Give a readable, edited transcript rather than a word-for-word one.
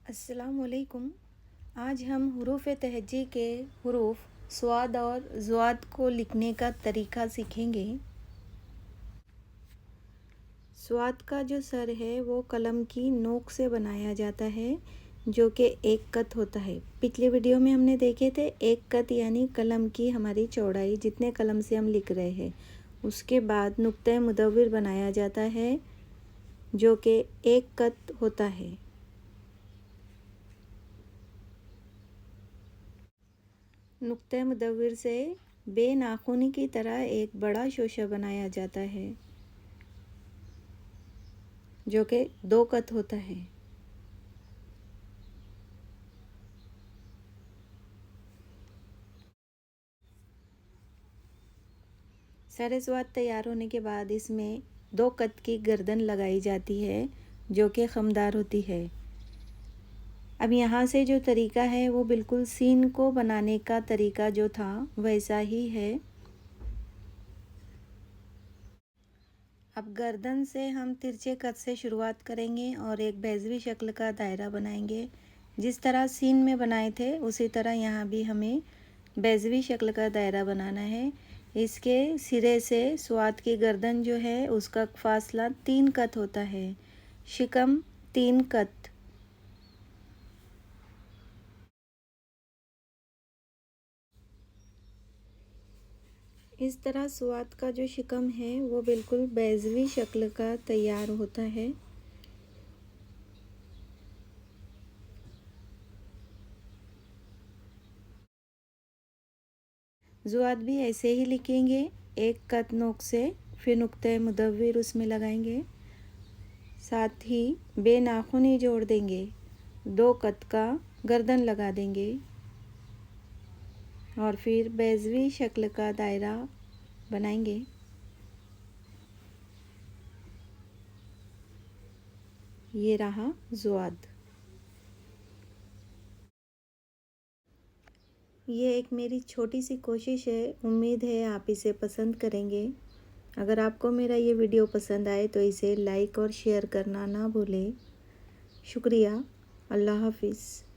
अस्सलामुअलैकुम। आज हम हुरूफ़ तहज्जी के हुरूफ स्वाद और ज़्वाद को लिखने का तरीका सीखेंगे। स्वाद का जो सर है वो कलम की नोक से बनाया जाता है, जो कि एक कत होता है। पिछले वीडियो में हमने देखे थे एक कत यानी कलम की हमारी चौड़ाई, जितने कलम से हम लिख रहे हैं। उसके बाद नुक्ते मुदव्विर बनाया जाता है, जो कि एक कत होता है। नुक्ते मुदव्विर से बेनाखूनी की तरह एक बड़ा शोशा बनाया जाता है, जो कि दो कत होता है। सारे स्वाद तैयार होने के बाद इसमें दो कत की गर्दन लगाई जाती है, जो कि खमदार होती है। अब यहाँ से जो तरीका है वो बिल्कुल सीन को बनाने का तरीका जो था वैसा ही है। अब गर्दन से हम तिरछे कत से शुरुआत करेंगे और एक बेज़वी शक्ल का दायरा बनाएंगे। जिस तरह सीन में बनाए थे उसी तरह यहाँ भी हमें बेज़वी शक्ल का दायरा बनाना है। इसके सिरे से स्वाद की गर्दन जो है उसका फासला 3 कत होता है। शिकम 3 कत। इस तरह स्वाद का जो शिकम है वो बिल्कुल बेज़वी शक्ल का तैयार होता है। ज़ुआद भी ऐसे ही लिखेंगे, एक कत नोक से, फिर नुक्ते मुदव्विर उसमें लगाएंगे, साथ ही बेनाखूनी जोड़ देंगे, दो कत का गर्दन लगा देंगे और फिर बेज़वी शक्ल का दायरा बनाएंगे। ये रहा ज़ुआद। ये एक मेरी छोटी सी कोशिश है, उम्मीद है आप इसे पसंद करेंगे। अगर आपको मेरा ये वीडियो पसंद आए तो इसे लाइक और शेयर करना ना भूलें। शुक्रिया। अल्लाह हाफ़िज़।